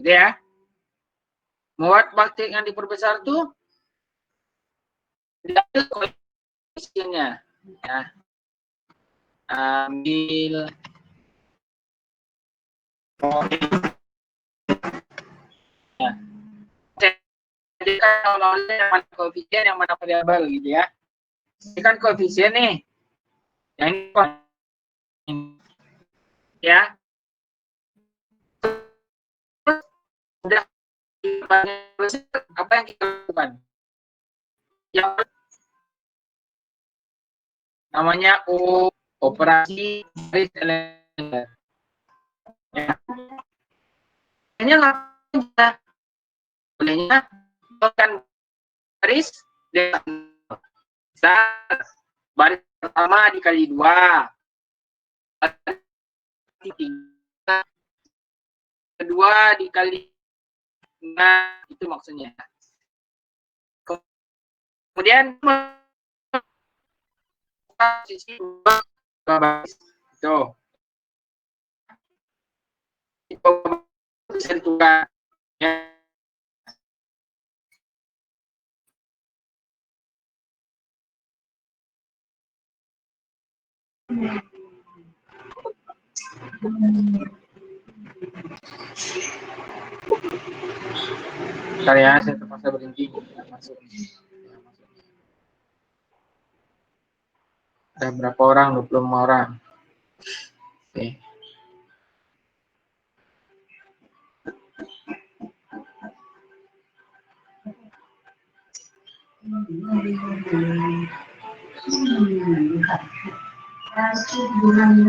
Gitu ya. Muat matriks yang diperbesar tuh diambil koefisiennya. Ya. Ambil ya. Jadikan yang mana koefisien, yang mana variabel gitu ya. Ini kan koefisien nih. Yang ini ya. Udah apa yang kita lakukan? Yang namanya operasi baris elemen. Ya. Hanya nggak bolehnya kan baris baris pertama dikali 2, kedua dikali 5, itu maksudnya. Kemudian sisi baris itu bisa ditukar ya. Bentar ya, saya terpaksa berhenti. Masuk. Ada berapa orang? 25 orang. Oke.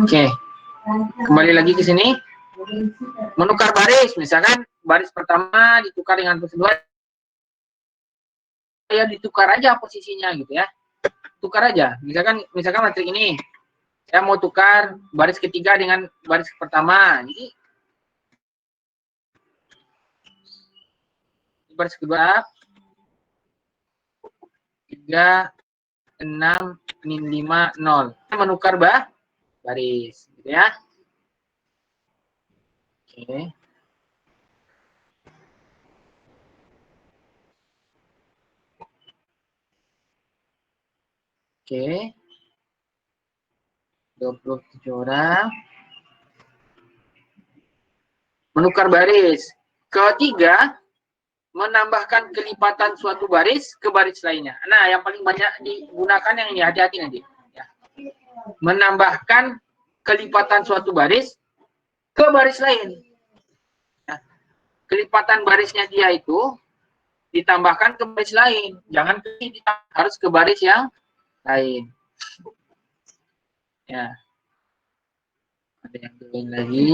Oke. Kembali lagi ke sini. Menukar baris, misalkan baris pertama ditukar dengan baris kedua, ya ditukar aja posisinya gitu ya. Tukar aja. Misalkan matriks ini saya mau tukar baris ketiga dengan baris pertama. Jadi baris kedua 3 6 5 0. Menukar baris gitu ya. Oke. Oke. 27 orang. Menukar baris. Ketiga, menambahkan kelipatan suatu baris ke baris lainnya. Nah, yang paling banyak digunakan yang ini, hati-hati nanti. Ya. Menambahkan kelipatan suatu baris ke baris lain. Nah, kelipatan barisnya dia itu ditambahkan ke baris lain. Jangan harus ke baris yang lain. Ya. Ada yang join lagi.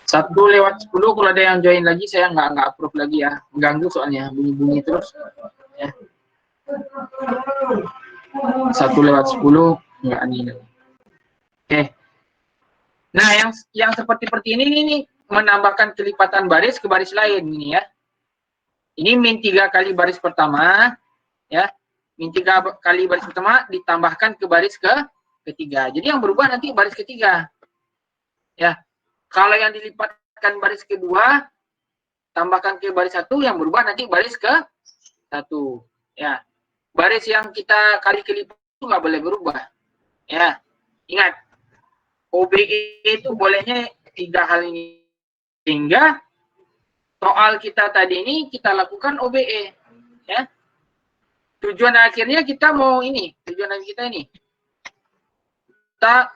Satu lewat 10, kalau ada yang join lagi saya nggak approve lagi ya, mengganggu soalnya bunyi-bunyi terus ya. 1/10 nggak ini. Oke. Nah yang seperti ini nih menambahkan kelipatan baris ke baris lain ini ya. Ini min 3 kali baris pertama ya, min 3 kali baris pertama ditambahkan ke baris ketiga. Jadi yang berubah nanti baris ketiga ya. Kalau yang dilipatkan baris kedua, tambahkan ke baris 1, yang berubah nanti baris ke 1. Ya. Baris yang kita kali kelipat itu nggak boleh berubah. Ya. Ingat, OBE itu bolehnya 3 hal ini. Sehingga soal kita tadi ini kita lakukan OBE. Ya. Tujuan akhirnya kita mau ini, tujuan kita ini. Kita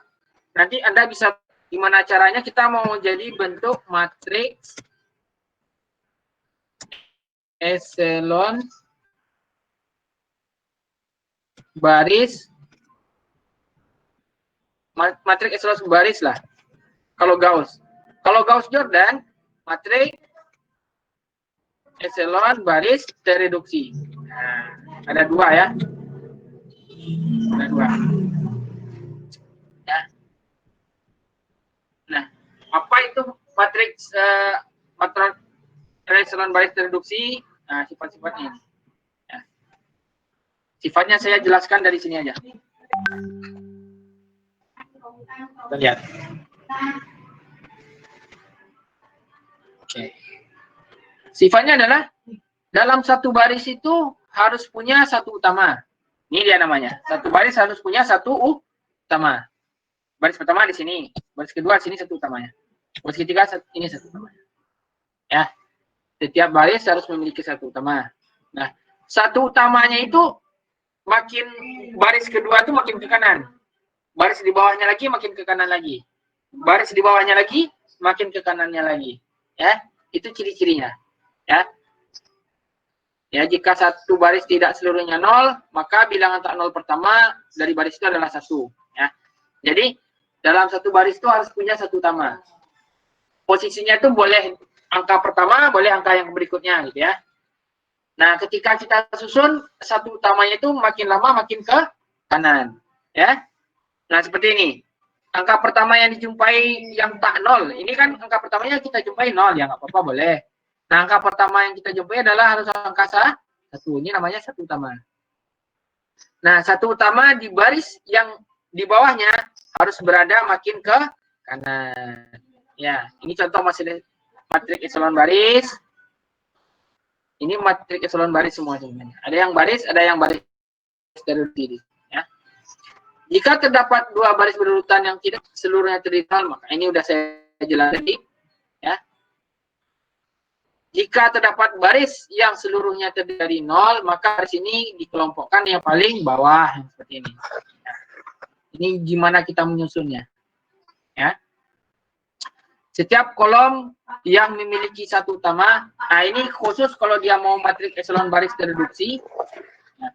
nanti Anda bisa gimana caranya kita mau jadi bentuk matriks echelon baris, matriks echelon baris lah. Kalau Gauss Jordan, matriks echelon baris terreduksi. Nah, ada 2 ya. Ada 2. Ya. Nah, apa itu matriks echelon baris terreduksi? Nah, sifat-sifatnya. Ya. Sifatnya saya jelaskan dari sini aja. Kita lihat. Oke. Sifatnya adalah dalam satu baris itu harus punya satu utama. Ini dia namanya. Satu baris harus punya satu utama. Baris pertama di sini, baris kedua di sini satu utamanya. Baris ketiga ini satu utamanya. Ya. Setiap baris harus memiliki satu utama. Nah, satu utamanya itu makin baris kedua itu makin ke kanan. Baris di bawahnya lagi makin ke kanan lagi. Baris di bawahnya lagi makin ke kanannya lagi. Ya, itu ciri-cirinya. Ya. Ya, jika satu baris tidak seluruhnya 0, maka bilangan tak 0 pertama dari baris itu adalah 1. Ya. Jadi, dalam satu baris itu harus punya satu utama. Posisinya itu boleh angka pertama, boleh angka yang berikutnya, gitu ya. Nah, ketika kita susun, satu utamanya itu makin lama makin ke kanan. Ya. Nah, seperti ini. Angka pertama yang dijumpai yang tak 0, ini kan angka pertamanya kita jumpai 0, ya nggak apa-apa, boleh. Nah, angka pertama yang kita jumpai adalah harus angka 1. Ini namanya satu utama. Nah, satu utama di baris yang di bawahnya harus berada makin ke kanan. Ya, ini contoh matrik eselon baris. Ini matrik eselon baris semua sebenarnya. Ada yang baris, ada yang baris terurutan. Ya. Jika terdapat dua baris berurutan yang tidak seluruhnya terdiri 0, maka ini udah saya jelaskan tadi. Ya. Jika terdapat baris yang seluruhnya terdiri dari 0, maka baris ini dikelompokkan yang paling bawah seperti ini. Ya. Ini gimana kita menyusunnya. Ya. Setiap kolom yang memiliki satu utama, nah ini khusus kalau dia mau matrik eselon baris tereduksi. Ya.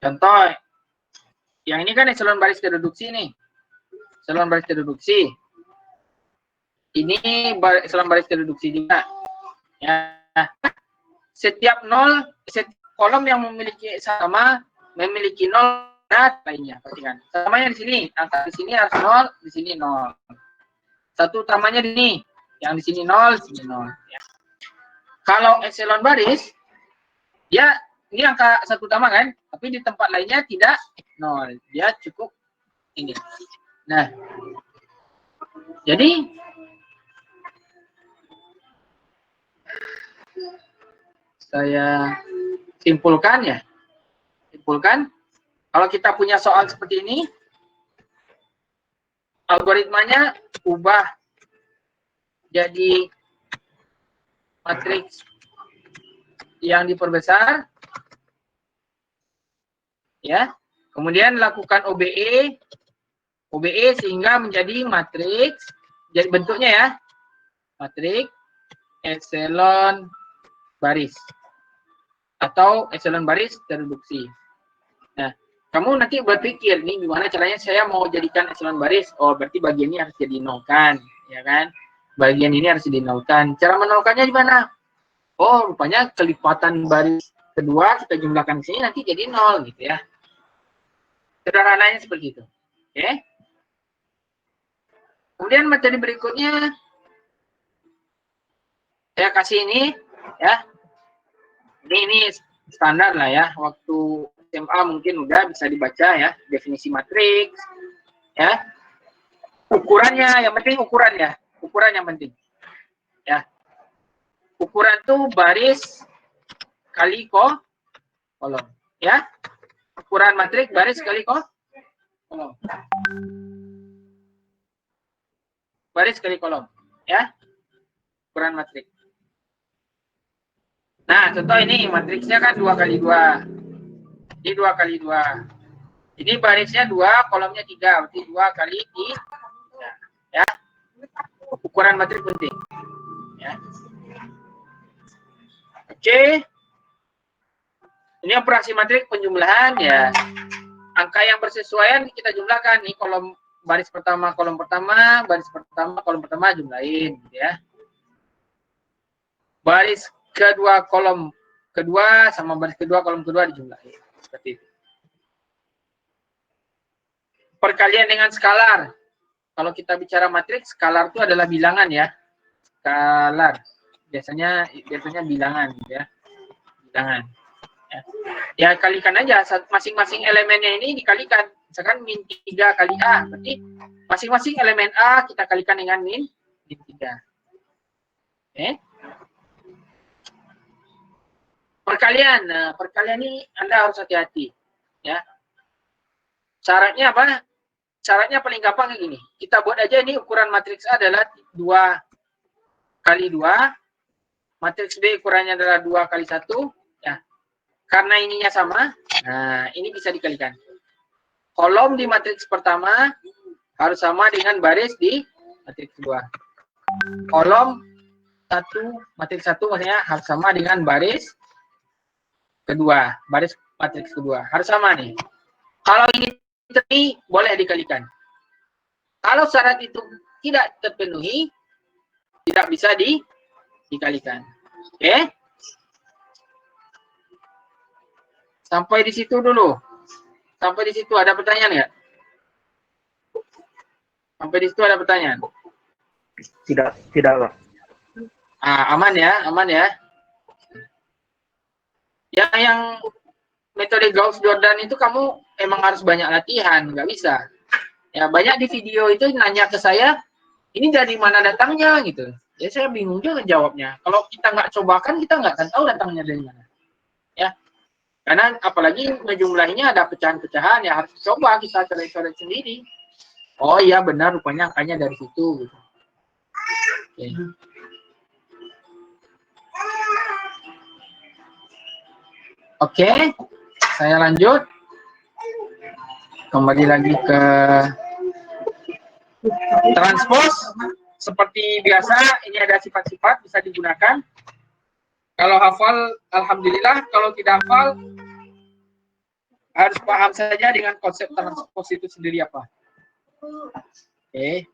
Contoh, yang ini kan eselon baris tereduksi nih. Eselon baris tereduksi. Ini eselon baris tereduksi juga. Ya. Setiap kolom yang memiliki sama memiliki 0 dan lainnya. Perhatikan. Samanya di sini, angka di sini harus 0, di sini 0. Satu utamanya di sini, yang di sini 0, di sini 0. Ya. Kalau eselon baris, ya ini angka satu utama kan, tapi di tempat lainnya tidak 0. Dia cukup ini. Nah, jadi saya simpulkan, kalau kita punya soal seperti ini, algoritmanya ubah jadi matriks yang diperbesar, ya. Kemudian lakukan OBE sehingga menjadi matriks, jadi bentuknya ya, matriks eselon baris atau eselon baris tereduksi. Nah, kamu nanti berpikir nih gimana caranya saya mau jadikan eselon baris. Oh, berarti bagian ini harus jadi nolkan, ya kan? Bagian ini harus dinolkan. Cara menolkannya gimana? Oh, rupanya kelipatan baris kedua kita jumlahkan di sini nanti jadi 0 gitu ya. Sederhananya seperti itu. Oke. Kemudian materi berikutnya saya kasih ini ya. Ini standar lah ya. Waktu SMA mungkin udah bisa dibaca ya, definisi matriks ya. Ukurannya, yang penting ukurannya. Ukuran yang penting. Ya. Ukuran tuh baris kali kolom, ya. Ukuran matrik baris kali kolom. Baris kali kolom, ya. Ukuran matrik. Nah, contoh ini matriksnya kan 2 kali 2. Ini 2 kali 2. Ini barisnya 2, kolomnya 3, berarti 2 kali 3. Ya. Ukuran matrik penting. Ya. Oke. Ini operasi matrik penjumlahan ya. Angka yang bersesuaian kita jumlahkan nih, kolom baris pertama kolom pertama, baris pertama kolom pertama jumlahin gitu ya. Baris kedua kolom kedua sama baris kedua kolom kedua dijumlahin. Seperti itu. Perkalian dengan skalar. Kalau kita bicara matriks, skalar itu adalah bilangan ya. Skalar. Biasanya bilangan ya. Bilangan. Ya kalikan aja masing-masing elemennya ini dikalikan. Misalkan min 3 kali A, berarti Masing-masing elemen A kita kalikan dengan min 3. Oke. Perkalian. Nah, perkalian ini Anda harus hati-hati. Ya. Syaratnya apa? Syaratnya paling gampang kayak gini. Kita buat aja ini ukuran matriks A adalah 2 kali 2. Matriks B ukurannya adalah 2 kali 1. Ya. Karena ininya sama, nah ini bisa dikalikan. Kolom di matriks pertama harus sama dengan baris di matriks 2. Kolom 1, matriks 1 maksudnya harus sama dengan baris kedua. Baris matriks kedua. Harus sama nih. Kalau ini boleh dikalikan. Kalau syarat itu tidak terpenuhi, tidak bisa dikalikan. Oke? Sampai di situ dulu. Sampai di situ ada pertanyaan nggak? Sampai di situ ada pertanyaan? Tidak, Pak. Aman ya, aman ya. Yang metode Gauss-Jordan itu kamu emang harus banyak latihan, nggak bisa. Ya banyak di video itu nanya ke saya, ini dari mana datangnya gitu. Ya saya bingung juga jawabnya. Kalau kita nggak cobakan, kita nggak akan tahu datangnya dari mana. Ya, karena apalagi ngejumlahnya ada pecahan-pecahan, ya harus coba kita coret-coret sendiri. Oh iya benar, rupanya angkanya dari situ. Gitu. Okay. Oke, saya lanjut. Kembali lagi ke transpose. Seperti biasa, ini ada sifat-sifat bisa digunakan. Kalau hafal, alhamdulillah. Kalau tidak hafal, harus paham saja dengan konsep transpose itu sendiri apa. Oke,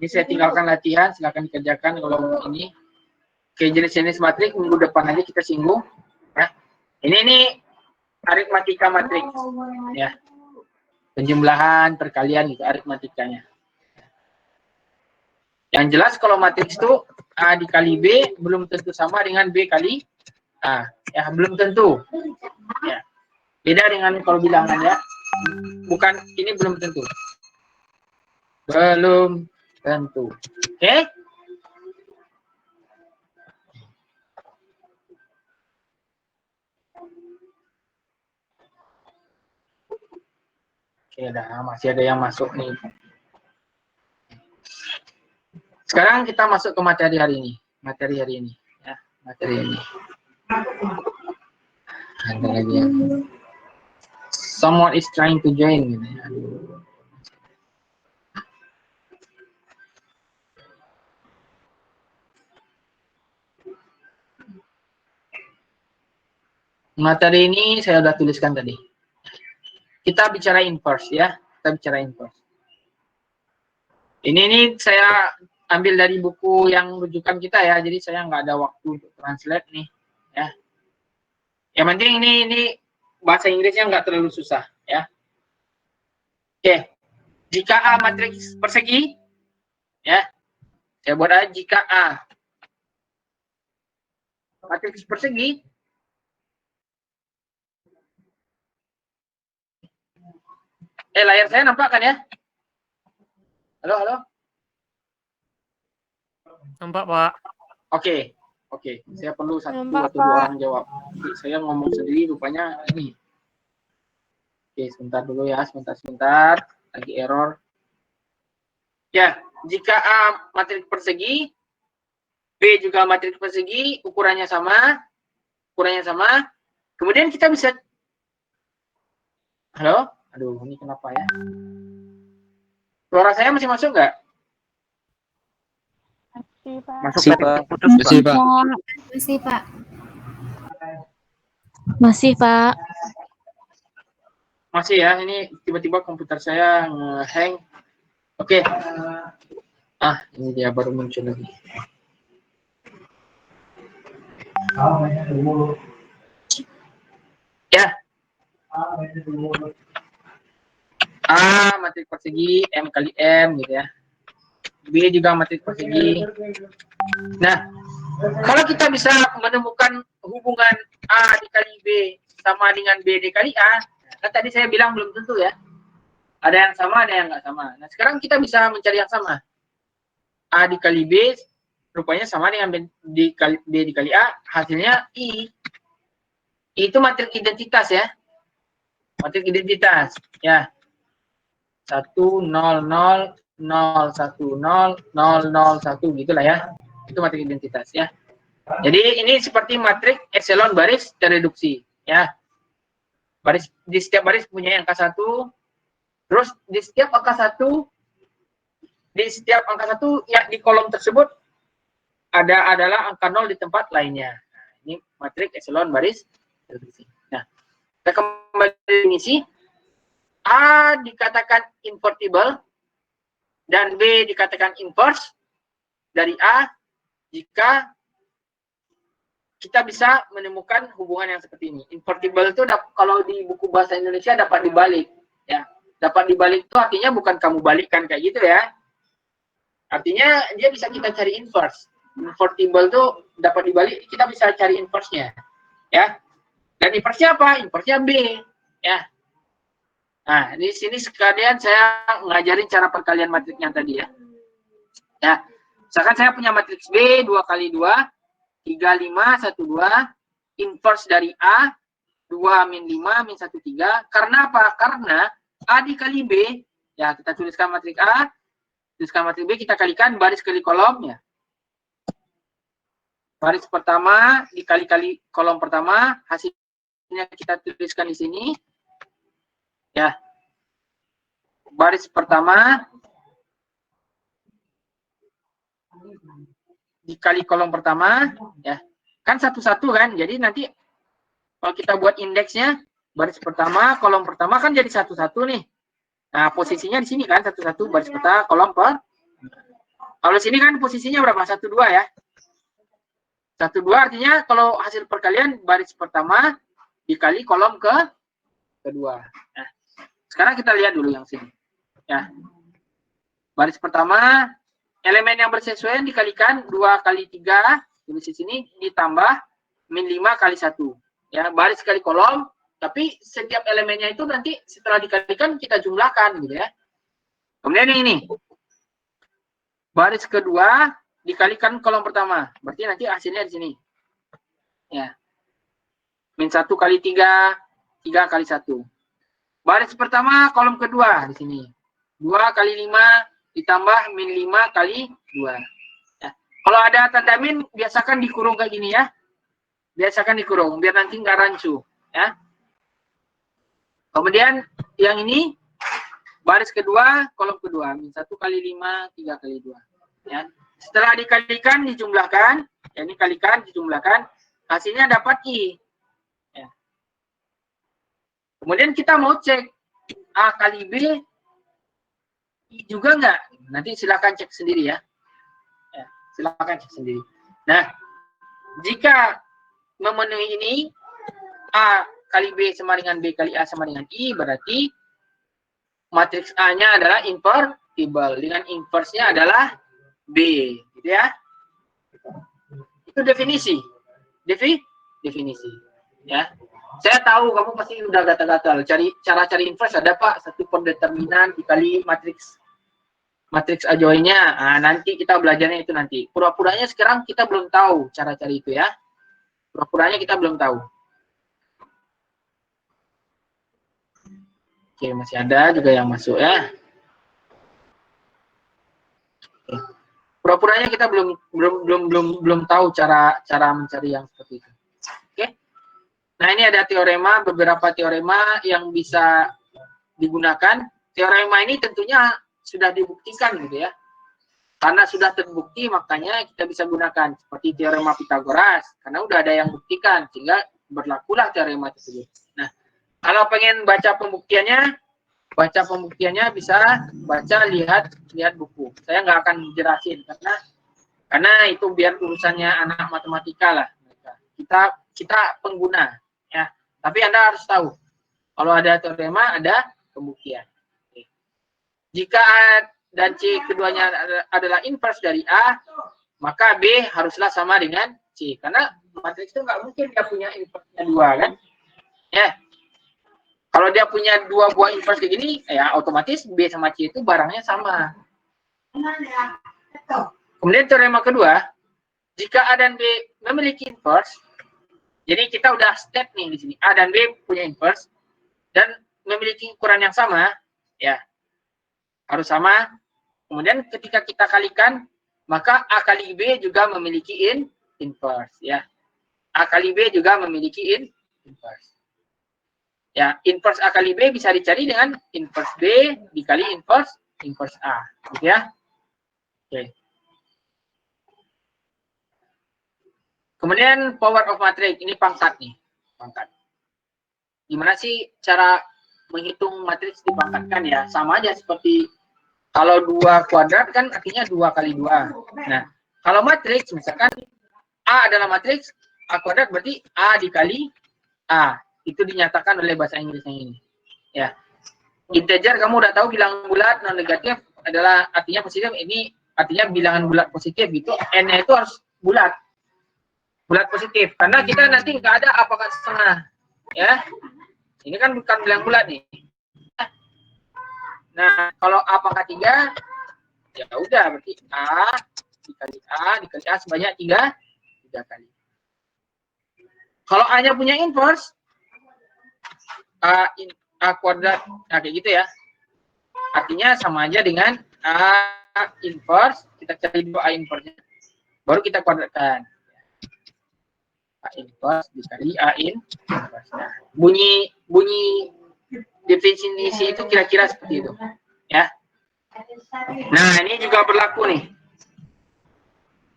ini saya tinggalkan latihan. Silakan dikerjakan kalau ini. Oke, jenis-jenis matrik minggu depan aja kita singgung. Ya. Ini aritmatika matrik. Ya. Penjumlahan, perkalian gitu, aritmatikanya. Yang jelas kalau matriks itu A dikali B belum tentu sama dengan B kali A. Ya, belum tentu. Ya. Beda dengan kalau bilangan ya. Bukan, ini belum tentu. Belum tentu. Oke? Oke, masih ada yang masuk nih. Sekarang kita masuk ke materi hari ini. Materi hari ini. Ya, materi ini. Ada lagi ya. Someone is trying to join. Gitu ya. Materi ini saya sudah tuliskan tadi. Kita bicara inverse ya. Kita bicara inverse. Ini saya ambil dari buku yang rujukan kita ya. Jadi saya nggak ada waktu untuk translate nih. Ya. Yang penting ini bahasa Inggrisnya nggak terlalu susah ya. Oke. Jika A matriks persegi, ya. Saya buat aja jika A matriks persegi, layar saya nampak kan ya? Halo, halo? Nampak, Pak. Oke. Saya perlu satu atau dua orang jawab. Saya ngomong sendiri rupanya ini. Oke, sebentar dulu ya, sebentar. Lagi error. Ya, jika A matriks persegi, B juga matriks persegi, ukurannya sama. Kemudian kita bisa, halo? Aduh, ini kenapa ya? Suara saya masih masuk nggak? Masuk, Pak. Putus, Pak. Masih, Pak. Masih, Pak. Masih ya, ini tiba-tiba komputer saya nge-hang. Oke. Ini dia baru muncul lagi. Ya. A matriks persegi, M kali M gitu ya. B juga matriks persegi. Nah, kalau kita bisa menemukan hubungan A dikali B sama dengan B dikali A, kan tadi saya bilang belum tentu ya. Ada yang sama, ada yang nggak sama. Nah, sekarang kita bisa mencari yang sama. A dikali B, rupanya sama dengan B dikali A, hasilnya I. I itu matrik identitas ya. Matrik identitas, ya. 1, 0, 0, 0, 1, 0, 0, 0, 1, gitulah ya. Itu matrik identitas ya. Jadi ini seperti matrik epsilon baris tereduksi, ya. Baris, di setiap baris punya angka 1, terus di setiap angka 1 ya di kolom tersebut adalah angka 0 di tempat lainnya. Nah, ini matrik epsilon baris tereduksi. Nah, kita kembali mengisi. A dikatakan invertible dan B dikatakan inverse dari A jika kita bisa menemukan hubungan yang seperti ini. Invertible itu kalau di buku bahasa Indonesia dapat dibalik, ya. Dapat dibalik itu artinya bukan kamu balikkan kayak gitu ya. Artinya dia bisa kita cari inverse. Invertible itu dapat dibalik, kita bisa cari inverse-nya, ya. Dan inverse-nya apa? Inverse-nya B, ya. Nah, di sini sekalian saya ngajarin cara perkalian matriksnya tadi ya. Ya. Misalkan saya punya matriks B 2 kali 2 3, 5, 1, 2, inverse dari A, 2, min 5, min 1, 3. Karena apa? Karena A dikali B, ya kita tuliskan matriks A, tuliskan matriks B, kita kalikan baris kali kolom, ya. Baris pertama dikali-kali kolom pertama, hasilnya kita tuliskan di sini, ya. Baris pertama dikali kolom pertama, ya. Kan satu-satu kan, jadi nanti kalau kita buat indeksnya, baris pertama, kolom pertama kan jadi satu-satu nih. Nah, posisinya di sini kan, satu-satu, baris pertama, kolom per. Kalau sini kan posisinya berapa? 1, 2 ya. 1, 2 artinya kalau hasil perkalian baris pertama dikali kolom kedua. Nah, sekarang kita lihat dulu yang sini. Ya. Baris pertama, elemen yang bersesuaian dikalikan 2 kali 3, di sini ditambah min 5 kali 1. Ya, baris kali kolom, tapi setiap elemennya itu nanti setelah dikalikan kita jumlahkan gitu ya. Kemudian ini. Baris kedua dikalikan kolom pertama. Berarti nanti hasilnya di sini. Ya. Min 1 kali 3, 3 kali 1. Baris pertama kolom kedua di sini. 2 kali 5 ditambah min 5 kali 2. Ya. Kalau ada tanda min, biasakan dikurung kayak gini ya. Biasakan dikurung, biar nanti nggak rancu. Ya. Kemudian yang ini, baris kedua, kolom kedua. Min 1 kali 5, 3 kali 2. Ya. Setelah dikalikan, dijumlahkan. Ya, ini kalikan, dijumlahkan. Hasilnya dapat I. Ya. Kemudian kita mau cek A kali B, I juga nggak? Nanti silakan cek sendiri ya. Ya, silakan cek sendiri. Nah, jika memenuhi ini, A kali B sama dengan B kali A sama dengan I, berarti matriks A-nya adalah invertible. Dengan inverse-nya adalah B. Gitu ya. Itu definisi. Definisi. Ya. Saya tahu kamu pasti udah gatal-gatal. Cara cari inverse ada Pak, 1 per determinan dikali matriks adjoint-nya. Nah, nanti kita belajarnya itu nanti. Pura-puranya sekarang kita belum tahu cara cari itu ya. Pura-puranya kita belum tahu. Oke, masih ada juga yang masuk ya. Oke. Pura-puranya kita belum tahu cara mencari yang seperti itu. Oke. Nah, ini ada teorema, beberapa teorema yang bisa digunakan. Teorema ini tentunya sudah dibuktikan gitu ya. Karena sudah terbukti, makanya kita bisa gunakan seperti teorema Pitagoras, karena udah ada yang buktikan, sehingga berlakulah teorema tersebut. Nah, kalau pengen baca pembuktiannya bisa lihat buku. Saya nggak akan jelasin karena itu biar urusannya anak matematika lah. Kita pengguna ya. Tapi Anda harus tahu kalau ada teorema ada pembuktian. Oke. Jika A dan C keduanya adalah inverse dari A, maka B haruslah sama dengan C. Karena matriks itu nggak mungkin dia punya inverse-nya 2 kan? Ya. Kalau dia punya 2 buah inverse kayak gini, ya otomatis B sama C itu barangnya sama. Kemudian teorema kedua, jika A dan B memiliki inverse, jadi kita udah step nih di sini. A dan B punya inverse dan memiliki ukuran yang sama, ya harus sama. Kemudian ketika kita kalikan, maka A kali B juga memiliki inverse, ya. A kali B juga memiliki inverse. Ya, inverse A kali B bisa dicari dengan inverse B dikali inverse A, gitu ya. Oke. Kemudian power of matrix, ini pangkat nih, pangkat. Gimana sih cara menghitung matriks dipangkatkan ya? Sama aja seperti kalau 2 kuadrat kan artinya 2 kali 2. Nah, kalau matriks misalkan A adalah matriks, A kuadrat berarti A dikali A. Itu dinyatakan oleh bahasa Inggrisnya ini. Ya. Integer kamu udah tahu bilangan bulat non negatif adalah artinya positif, ini artinya bilangan bulat positif gitu. N-nya itu harus bulat. Bulat positif karena kita nanti nggak ada A pangkat setengah. Ya. Ini kan bukan bilangan bulat nih. Nah, kalau A pangkat 3 ya udah berarti A dikali A sebanyak 3 kali. Kalau A-nya punya inverse A kuadrat, nah kayak gitu ya. Artinya sama aja dengan A inverse, kita cari dulu A inverse-nya. Baru kita kuadratkan. A inverse dikali A inverse. Nah, bunyi definisi itu kira-kira seperti itu. Ya. Nah, ini juga berlaku nih.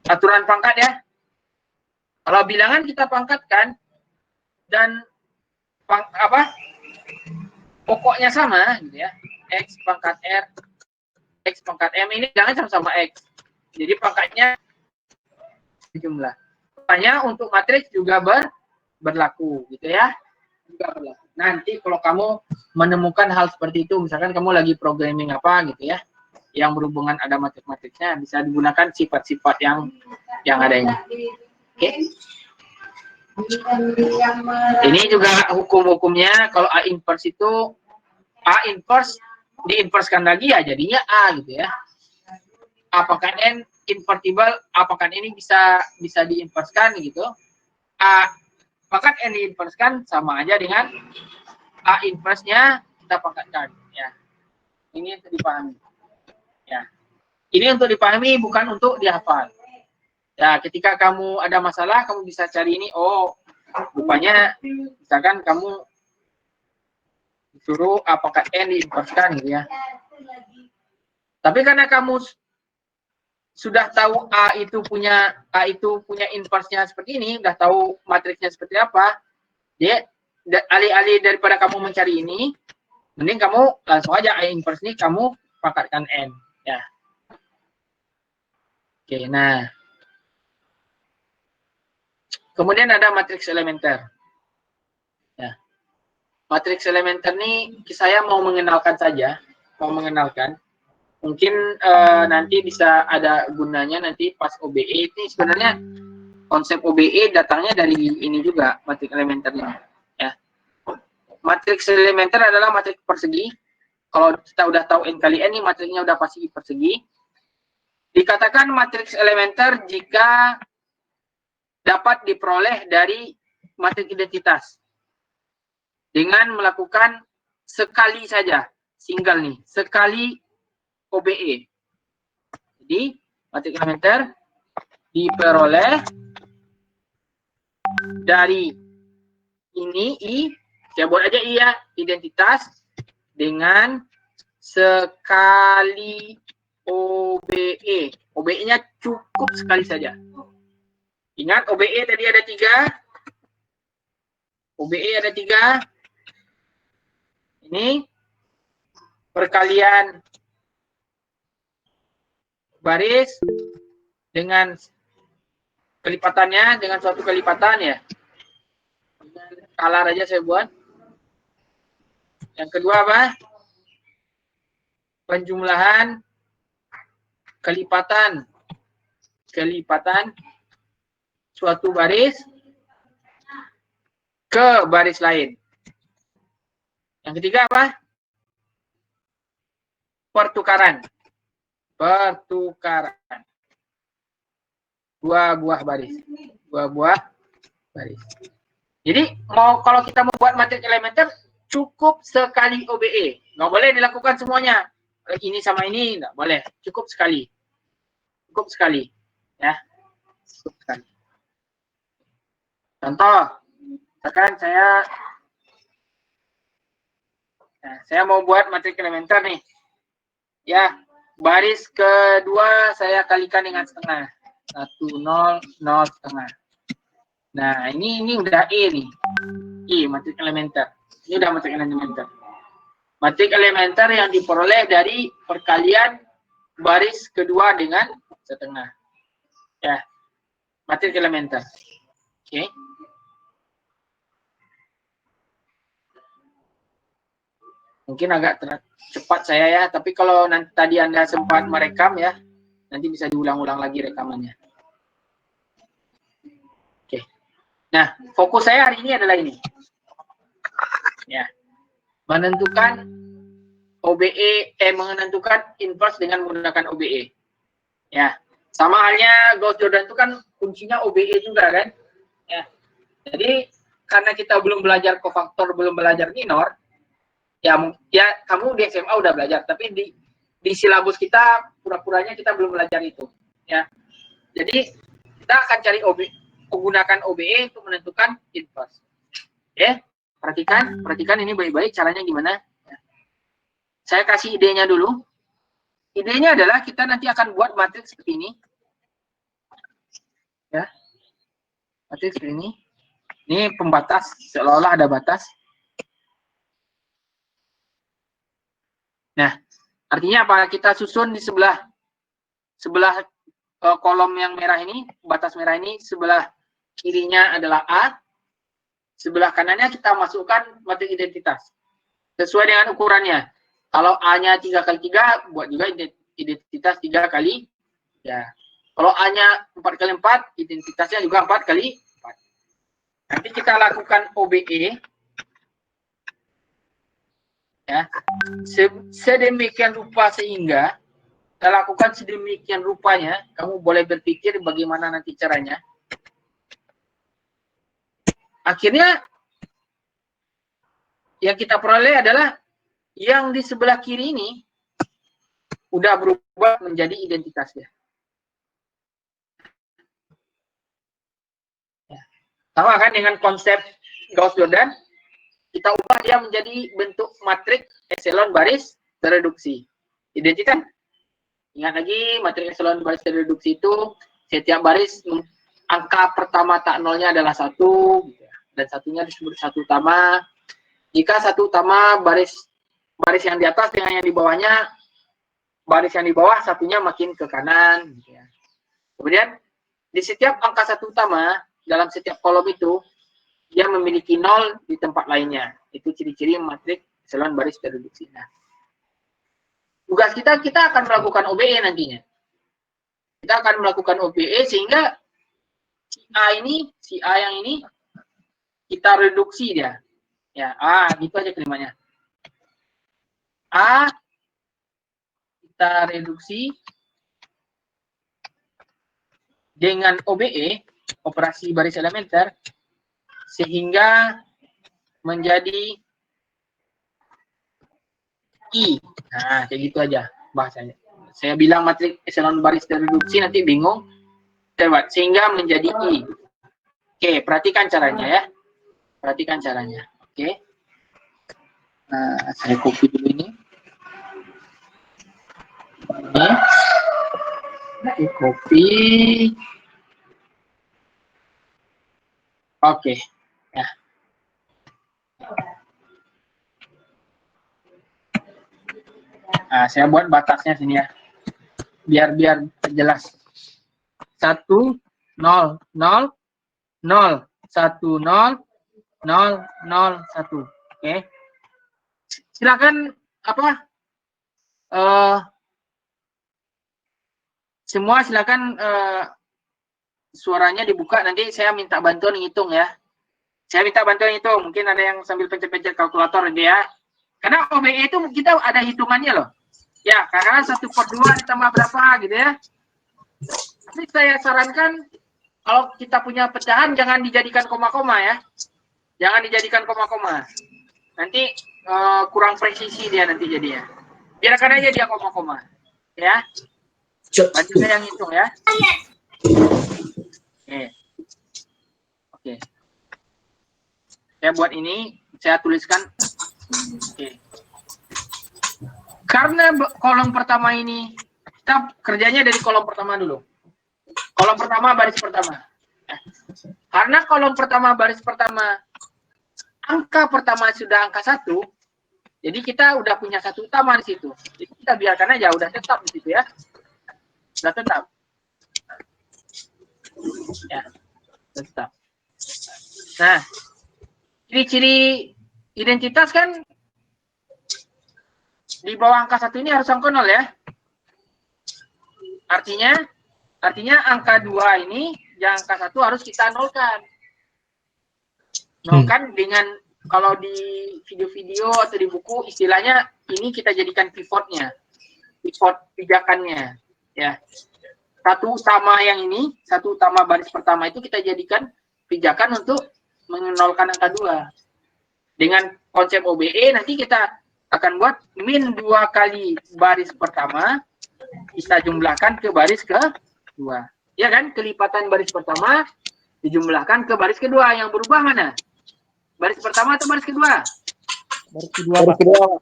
Aturan pangkat ya. Kalau bilangan kita pangkatkan dan pokoknya sama gitu ya. X pangkat R, X pangkat M ini jangan sama-sama X. Jadi pangkatnya jumlah. Makanya untuk matriks juga berlaku gitu ya. Juga berlaku. Nanti kalau kamu menemukan hal seperti itu, misalkan kamu lagi programming apa gitu ya, yang berhubungan ada matrik-matriksnya, bisa digunakan sifat-sifat yang ada ini. Oke. Ini juga hukum-hukumnya kalau A inverse itu A inverse diinverskan lagi ya jadinya A gitu ya. Apakah N invertible, apakah ini bisa diinverskan gitu. A pangkat N diinverskan sama aja dengan A inverse-nya kita pangkatkan ya. Ini untuk dipahami. Ya. Ini untuk dipahami bukan untuk dihafal. Ya, ketika kamu ada masalah, kamu bisa cari ini. Oh, rupanya, misalkan kamu disuruh apakah N diinverskan gitu ya. Tapi karena kamu sudah tahu A itu punya inverse-nya seperti ini, udah tahu matriksnya seperti apa, dia alih-alih daripada kamu mencari ini, mending kamu langsung aja A inverse ini kamu pangkatkan N. Ya. Oke, nah. Kemudian ada matriks elementer. Ya. Matriks elementer ini saya mau mengenalkan saja, Mungkin nanti bisa ada gunanya nanti pas OBE. Ini sebenarnya konsep OBE datangnya dari ini juga, matriks elementernya. Ya. Matriks elementer adalah matriks persegi. Kalau kita udah tahu N kali N, ini matriksnya udah pasti persegi. Dikatakan matriks elementer jika dapat diperoleh dari matriks identitas dengan melakukan sekali saja, single nih, sekali OBE. Jadi matriks elementer diperoleh dari ini I, saya buat aja I ya, identitas dengan sekali OBE. OBE-nya cukup sekali saja. Ingat OBE tadi ada 3. OBE ada 3. Ini perkalian baris dengan kelipatannya dengan suatu kelipatan ya. Kalar aja saya buat. Yang kedua apa? Penjumlahan kelipatan suatu baris ke baris lain. Yang ketiga apa? Pertukaran. Pertukaran. 2 buah baris. 2 buah baris. Jadi kalau kita membuat matrik elementer cukup sekali OBE. Nggak boleh dilakukan semuanya. Ini sama ini nggak boleh. Cukup sekali. Cukup sekali. Ya. Cukup sekali. Contoh. Misalkan saya mau buat matrik elementer nih. Ya. Baris kedua saya kalikan dengan setengah. 1, 0, 0, setengah. Nah, ini udah E nih. E, matrik elementer. Ini udah matrik elementer. Matrik elementer yang diperoleh dari perkalian baris kedua dengan setengah. Ya, matrik elementer. Oke. Mungkin agak cepat saya ya, tapi kalau nanti tadi Anda sempat merekam ya, nanti bisa diulang-ulang lagi rekamannya. Oke. Nah, fokus saya hari ini adalah ini. Ya. Menentukan OBE, menentukan inverse dengan menggunakan OBE. Ya. Sama halnya Gauss-Jordan itu kan kuncinya OBE juga kan. Ya. Jadi karena kita belum belajar kofaktor, belum belajar minor, ya kamu di SMA udah belajar, tapi di silabus kita pura-puranya kita belum belajar itu. Ya. Jadi kita akan cari menggunakan OBE untuk menentukan inverse. Ya. Perhatikan ini baik-baik caranya gimana. Ya. Saya kasih idenya dulu. Idenya adalah kita nanti akan buat matriks seperti ini. Ya. Matriks seperti ini. Ini pembatas, seolah-olah ada batas. Nah, artinya apa? Kita susun di sebelah kolom yang merah ini, batas merah ini, sebelah kirinya adalah A, sebelah kanannya kita masukkan matriks identitas. Sesuai dengan ukurannya. Kalau A-nya 3x3, buat juga identitas 3x. Ya. Kalau A-nya 4x4, identitasnya juga 4x4. Nanti kita lakukan OBE. Ya, sedemikian rupa sehingga kita lakukan sedemikian rupanya, kamu boleh berpikir bagaimana nanti caranya. Akhirnya yang kita peroleh adalah yang di sebelah kiri ini udah berubah menjadi identitasnya. Ya. Sama kan dengan konsep Gauss-Jordan, kita ubah dia menjadi bentuk matriks epsilon baris tereduksi. Identitas. Ingat lagi, matriks epsilon baris tereduksi itu setiap baris angka pertama tak nolnya adalah 1, dan satunya disebut 1 utama. Jika 1 utama baris yang di atas dengan yang di bawahnya, baris yang di bawah satunya makin ke kanan. Kemudian di setiap angka 1 utama dalam setiap kolom itu dia memiliki 0 di tempat lainnya. Itu ciri-ciri matriks epsilon baris tereduksi. Nah, tugas kita akan melakukan OBE nantinya. Kita akan melakukan OBE sehingga si A yang ini kita reduksi dia. Ya, gitu aja kalimatnya. A kita reduksi dengan OBE, operasi baris elementer, sehingga menjadi I. Nah, kayak gitu aja bahasanya. Saya bilang matriks epsilon baris tereduksi nanti bingung. Sehingga menjadi I. Oke, perhatikan caranya ya. Perhatikan caranya. Oke. Nah, saya copy dulu ini. Ini copy. Oke. Ya. Nah, saya buat batasnya sini ya. Biar jelas. 1 0 0 0 1 0 0 0 1. Oke. Silakan semua silakan suaranya dibuka, nanti saya minta bantuan ngitung ya. Saya minta bantuan ngitung. Mungkin ada yang sambil pencet-pencet kalkulator ya. Karena OBE itu kita ada hitungannya loh. Ya, karena 1/2 ditambah berapa gitu ya. Tapi saya sarankan kalau kita punya pecahan jangan dijadikan koma-koma ya. Jangan dijadikan koma-koma. Nanti kurang presisi dia nanti jadinya. Biarkan aja dia koma-koma. Ya. Nanti saya yang hitung ya. Oke. Saya buat ini, saya tuliskan. Oke. Karena kolom pertama ini, kita kerjanya dari kolom pertama dulu. Kolom pertama, baris pertama. Karena kolom pertama, baris pertama, angka pertama sudah angka 1, jadi kita udah punya 1 utama di situ. Jadi kita biarkan aja, udah tetap di situ ya. Udah tetap. Ya, tetap. Nah, ciri-ciri identitas kan di bawah angka 1 ini harus angka 0 ya. Artinya angka 2 ini yang angka 1 harus kita nolkan. Nolkan dengan, kalau di video-video atau di buku istilahnya ini kita jadikan pivotnya. Pivot pijakannya ya. 1 utama yang ini, 1 utama baris pertama itu kita jadikan pijakan untuk menolkan angka 2. Dengan konsep OBE nanti kita akan buat min 2 kali baris pertama kita jumlahkan ke baris kedua. Ya kan? Kelipatan baris pertama dijumlahkan ke baris kedua. Yang berubah mana? Baris pertama atau baris kedua?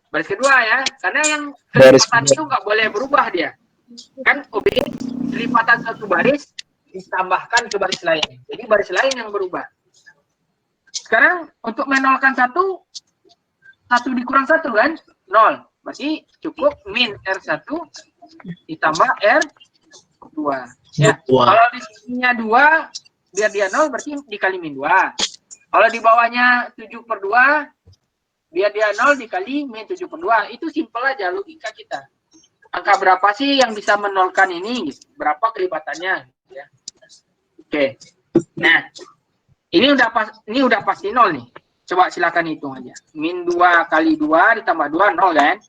Baris kedua ya. Karena yang kelipatan itu nggak boleh berubah dia. Kan OBE kelipatan 1 baris ditambahkan ke baris lain. Jadi baris lain yang berubah. Sekarang untuk menolkan 1 dikurang 1 kan? 0. Berarti cukup min R1 ditambah R2. Ya. Kalau di sininya 2, biar dia 0 berarti dikali min 2. Kalau di bawahnya 7/2, biar dia 0 dikali min 7/2. Itu simpel aja logika kita. Angka berapa sih yang bisa menolkan ini? Berapa kelipatannya? Ya. Oke. Nah, ini udah pasti 0 nih. Coba silakan hitung aja. Min 2 kali 2 ditambah 2, 0 kan?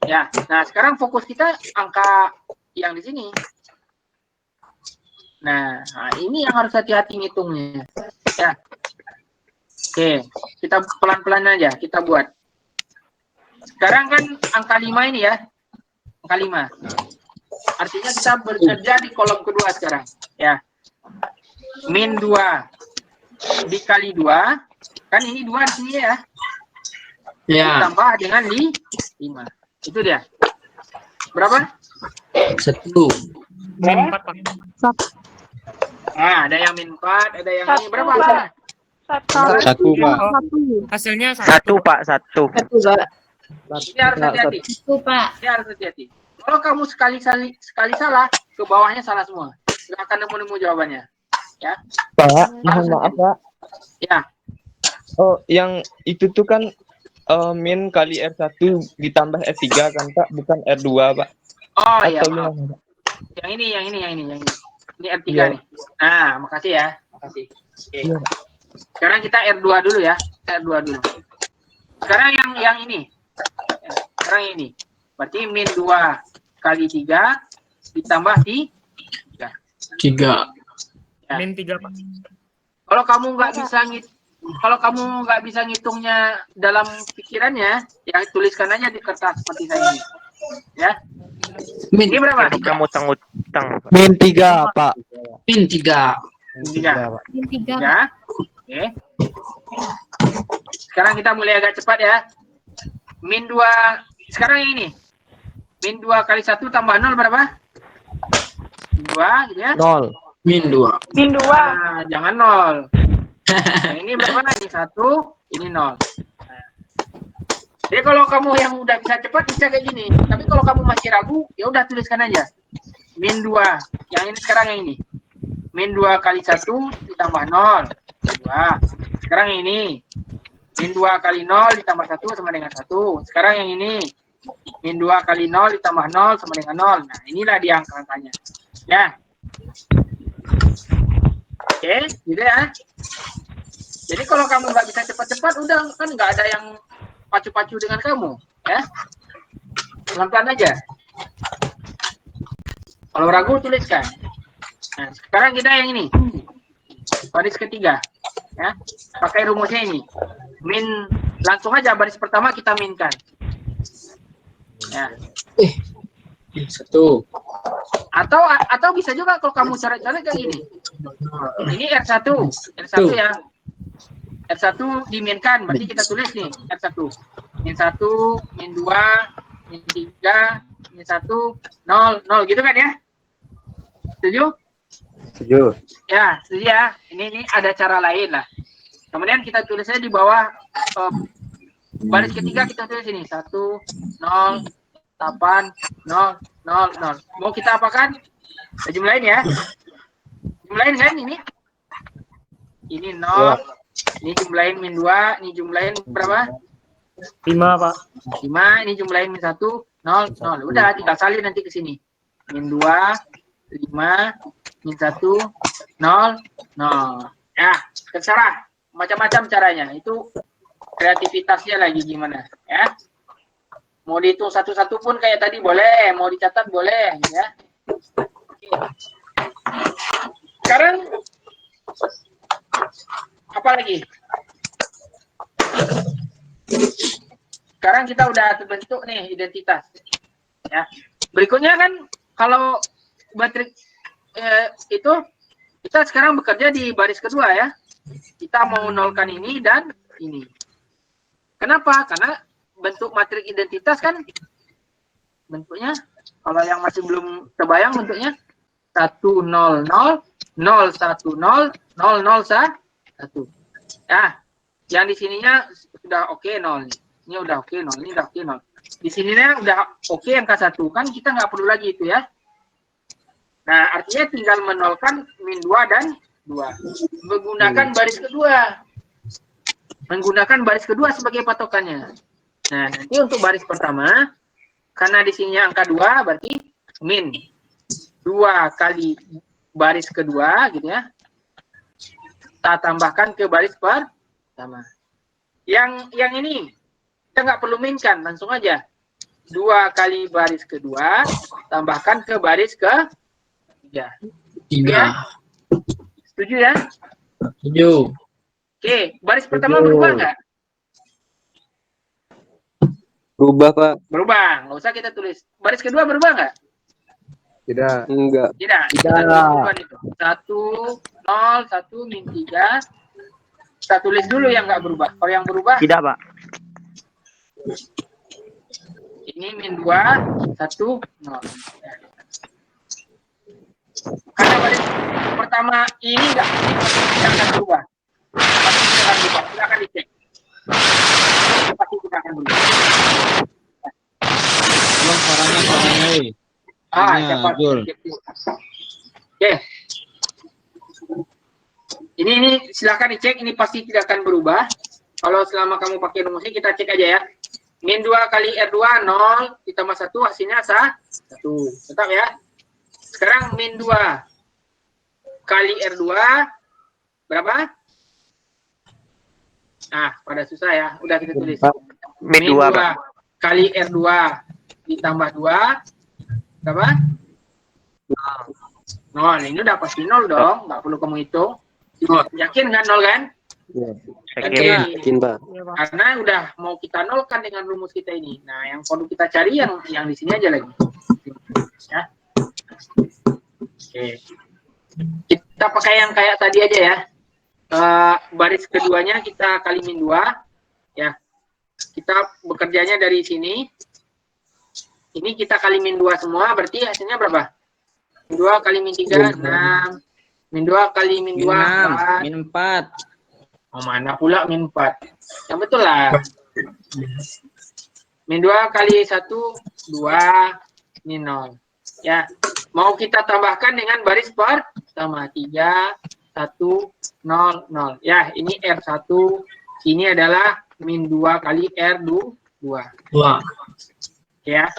Ya, nah sekarang fokus kita angka yang di sini. Nah, ini yang harus hati-hati ngitungnya. Ya. Oke, kita pelan-pelan aja, kita buat. Sekarang kan angka 5 ini ya. Angka 5. Artinya kita bekerja di kolom kedua sekarang. Ya. Min 2 dikali 2, kan ini 2 di sini ya. Ya. Ditambah dengan 5. Itu dia. Berapa? 1. Berapa? Nah, ada yang min 4, ada yang ini. Berapa? Satu, Pak. Hasilnya 1, Pak. 1. Ini harus hati-hati. Pak. Ini harus hati-hati. Kalau kamu sekali salah, ke bawahnya salah semua. Nggak akan nemu jawabannya. Ya. Pak, mohon maaf, Pak. Ya. Oh, yang itu tuh kan min kali R1 ditambah R3 kan, Pak? Bukan R2, Pak. Oh iya. Gimana, Pak? Yang ini. Ini R3 Iya. nih. Nah, makasih ya. Makasih. Oke. Iya. Sekarang kita R2 dulu ya. R2 dulu. Sekarang yang ini. Sekarang ini. Berarti min 2 kali 3 ditambah 3. 3. Ya. min 3, Pak. Kalau kamu nggak bisa ngitungnya dalam pikirannya, ya tuliskan aja di kertas seperti saya ini. Ya. Ini berapa? Kamu utang-utang. Min 3, Pak. Min 3. 3. Pak. Min 3. Ya. Oke. Sekarang kita mulai agak cepat ya. Min 2. Sekarang yang ini. Min 2 kali 1 tambah 0 berapa? 2 gitu ya. 0. Min 2. Nah, jangan 0. Nah, ini berapa? Ini 1, ini 0. Nah. Jadi kalau kamu yang udah bisa cepat bisa kayak gini. Tapi kalau kamu masih ragu, ya udah tuliskan aja. Min 2. Yang ini sekarang yang ini. Min 2 kali 1 ditambah 0. 2. Sekarang yang ini. Min 2 kali 0 ditambah 1 sama dengan 1. Sekarang yang ini. Min 2 kali 0 ditambah 0 sama dengan 0. Nah, inilah dia angka-angkanya. Ya. Oke, gitu ya. Jadi kalau kamu nggak bisa cepat-cepat, udah kan nggak ada yang pacu-pacu dengan kamu, ya. Pelan-pelan aja. Kalau ragu tuliskan. Nah, sekarang kita yang ini. Baris ketiga. Ya. Pakai rumusnya ini. Min langsung aja baris pertama kita minkan. Ya. Satu. Atau bisa juga kalau kamu cara-cara kayak gini. Ini R1 ya. R1 diminkan, berarti kita tulis nih R1. Min 1, min 2, min 3, min 1, 0 gitu kan ya? Setuju? Setuju. Ya, setuju ya. Ini ada cara lain lah. Kemudian kita tulisnya di bawah baris ketiga kita tulis ini 1, 0, 8, 0, 0, 0. Mau kita apakan? Kita jumlahin ya. Jumlahin kan ini? Ini 0. Ini jumlahin min 2, ini jumlahin berapa? 5, Pak. 5, ini jumlahin min 1, 0, 0. Udah, tinggal salin nanti ke sini. Min 2, 5, min 1, 0, 0. Ya, terserah. Macam-macam caranya. Itu kreativitasnya lagi gimana, ya. Mau dihitung satu-satu pun kayak tadi boleh, mau dicatat boleh, ya. Sekarang apa lagi? Sekarang kita udah terbentuk nih identitas, ya. Berikutnya kan kalau matrik itu kita sekarang bekerja di baris kedua ya. Kita mau nolkan ini dan ini. Kenapa? Karena bentuk matrik identitas kan bentuknya kalau yang masih belum terbayang bentuknya 1 0 0 0 1 0 0 0 1. Ya, yang di sininya sudah oke 0 nih. Ini udah oke 0, ini udah oke 0. Di sininya udah oke angka 1 kan kita nggak perlu lagi itu ya. Nah, artinya tinggal menolkan min 2 dan 2. Menggunakan baris kedua. Menggunakan baris kedua sebagai patokannya. Nah, nanti untuk baris pertama karena di sininya angka 2 berarti min 2 kali baris kedua gitu ya. Kita tambahkan ke baris pertama. Yang ini kita nggak perlu minkan, langsung aja 2 kali baris kedua tambahkan ke baris ketiga. 3. Setuju ya? Setuju. Oke, baris pertama berubah nggak? Berubah, Pak. Berubah, nggak usah kita tulis. Baris kedua berubah nggak? Tidak. Enggak. Tidak. Kita tulis itu. 1 0 1 min 3. Kita tulis dulu yang nggak berubah. Kalau yang berubah Tidak, Pak. ini min 2 1 0. Karena baris pertama ini nggak akan berubah. Pasti tidak akan berubah. Silakan dicek. Pasti tidak akan berubah. Belum suaranya. Siapa? Oke. Ini silakan dicek. Ini pasti tidak akan berubah. Kalau selama kamu pakai rumusnya kita cek aja ya. Min 2 kali R2 0 ditambah 1 hasilnya 1. Tetap ya. Sekarang min 2 kali R2 berapa? Nah, pada susah ya. Udah kita tulis. Min 2, Pak. kali R2 ditambah 2 berapa? 0. Ini udah pasti 0 dong. Nggak perlu kamu hitung. Yakin nggak 0 kan? Yakin, Pak. Karena udah mau kita nolkan dengan rumus kita ini. Nah, yang perlu kita cari yang di sini aja lagi. Ya. Oke. Kita pakai yang kayak tadi aja ya. Baris keduanya kita kali min 2. Ya. Kita bekerjanya dari sini. Ini kita kali min 2 semua, berarti hasilnya berapa? Min 2 kali min 3, 6. Min 2 kali min 2, 4. Min 4. Oh, mana pula min 4? Yang betul lah. Min 2 kali 1, 2, min 0. Ya, mau kita tambahkan dengan baris pertama. 3, 1, 0, 0. Ya, ini R1. Ini adalah min 2 kali R2. 2. Ya.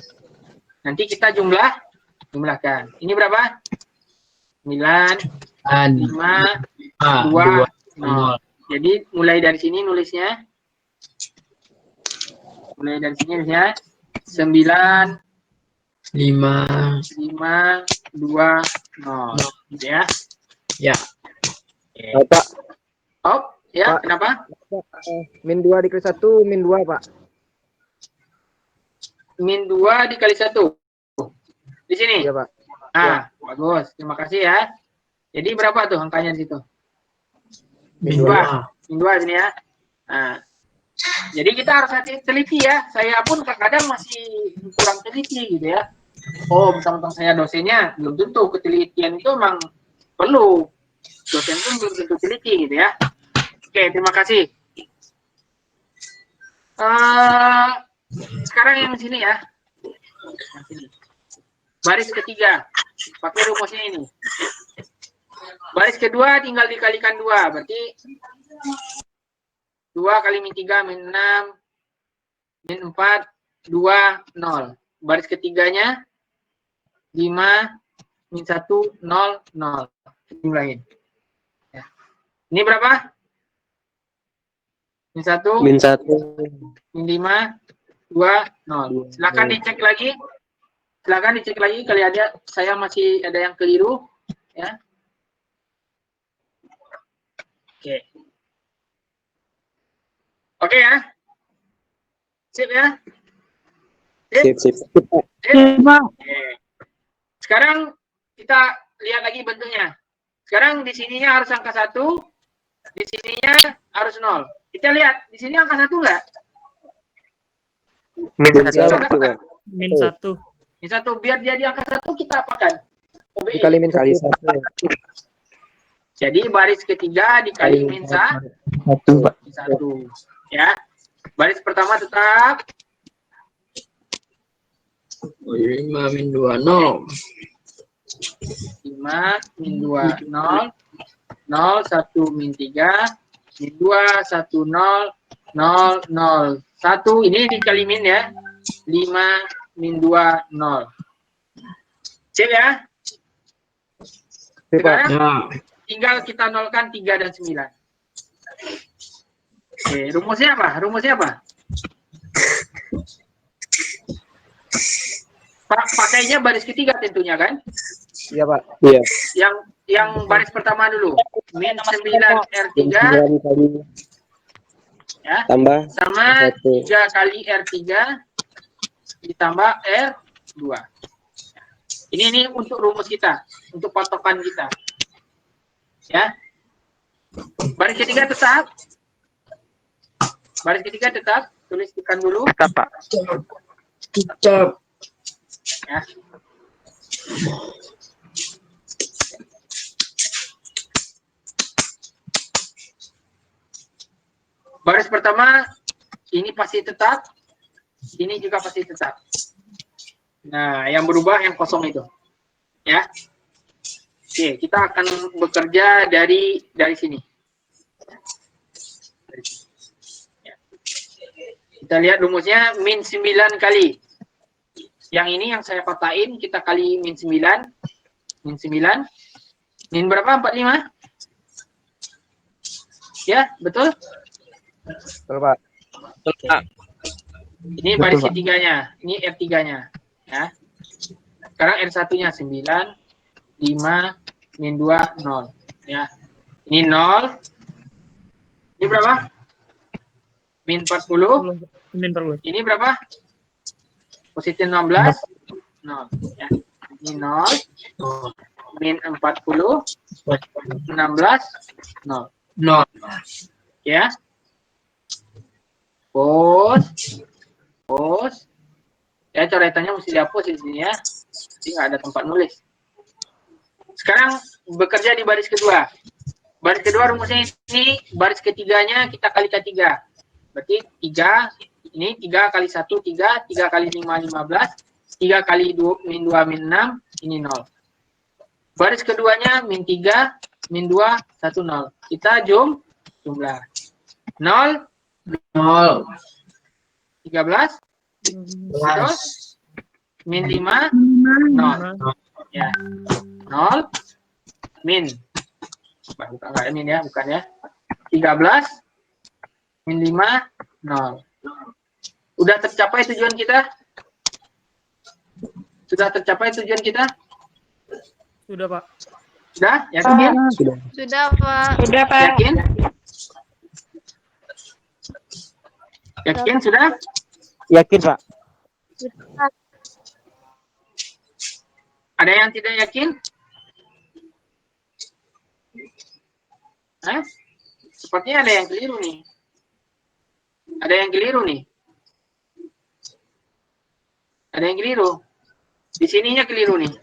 Nanti kita jumlahkan. Ini berapa? 9, 5, 2, 0. Jadi mulai dari sini nulisnya Mulai dari sini ya. 9, 5. 5, 2, 0. Gitu ya. Ya. Pak, Oh, ya, Pak. kenapa? min 2 dikali 1, min 2, Pak. Min 2 dikali 1. Di sini? Iya, Pak. Bagus. Terima kasih ya. Jadi berapa tuh angkanya di situ? Min 2. 2. Min 2 sini ya. Nah, jadi kita harus teliti ya. Saya pun kadang masih kurang teliti gitu ya. Oh, mentang-mentang saya dosennya, belum tentu ketelitian itu memang perlu. Dosen pun belum tentu teliti gitu ya. Oke, terima kasih. Sekarang yang sini ya. Yang sini. Baris ketiga. Pakai rumusnya ini. Baris kedua tinggal dikalikan 2. Berarti 2 kali min 3 min 6 min 4 2 0. Baris ketiganya 5 min 1 0 0. Jumlahin. Ya. Ini berapa? Min 1 Min 1. min 5 2 0. Silakan dicek lagi. Silakan dicek lagi kali ada saya masih ada yang keliru ya. Oke. Oke ya. Sip ya. Sip. Oke. Sekarang kita lihat lagi bentuknya. Sekarang di sininya harus angka 1, di sininya harus 0. Kita lihat, di sini angka 1 enggak? Min 1, Pak. Min 1. Min 1, biar jadi angka 1 kita apakan? OBE. Dikali min 1. Jadi baris ketiga dikali min 1, Pak. 1. Ya. Baris pertama tetap 5 min 2, 0. 5 min 2 0 0 1 min 3 min 2 1 0 0 0 1 ini dikali min ya 5 min 2 0. Cek ya. Sekarang tinggal kita nolkan 3 dan 9. Oke, rumusnya apa? Pakainya baris ketiga tentunya kan? Iya, Pak. Iya. Yang baris pertama dulu. Min 9 R3 ya. Tambah Sama 1. 3 kali R3 ditambah R2. Ini untuk rumus kita, untuk patokan kita. Ya. Baris ketiga tetap. Tuliskan dulu. Tetap, Pak. Tetap. Ya. Baris pertama ini pasti tetap, ini juga pasti tetap. Nah, yang berubah yang kosong itu, ya. Oke, kita akan bekerja dari sini. Ya. Kita lihat rumusnya min 9 kali. Yang ini yang saya kotain kita kali min 9. Min 9. Min berapa? 45? Ya, betul? Betul, Pak. Ini baris ketiganya, ini R3-nya. Ya. Sekarang R1-nya 9, 5, min 2, 0. Ya. Ini 0. Ini berapa? Min 40. Min 40. Ini berapa? Positif 16, 0. Ya. Ini 0. Min 40, 16, 0. 0. Ya. Pos. Ya, coretannya mesti dihapus di sini ya. Jadi nggak ada tempat nulis. Sekarang bekerja di baris kedua. Baris kedua rumusnya ini, baris ketiganya kita kalikan 3. Berarti 3, ini 3 kali 1, 3, 3 kali 5, 15, 3 kali 2, min 2, min 6, ini 0. Baris keduanya min 3, min 2, 1, 0. Kita jumlah. 0, 0. 13, terus min 5, 0. Ya. 0, min. Bukan enggak min ya, bukan ya. 13, min 5, 0. Udah tercapai tujuan kita? Sudah tercapai tujuan kita? Sudah, Pak. Sudah? Yakin? Sudah. Sudah, Pak. Udah, Pak. Yakin? Yakin sudah? Yakin, Pak? Ada yang tidak yakin? Hah? Sepertinya ada yang keliru nih. Ada yang keliru nih. Ada yang keliru. Di sininya keliru nih.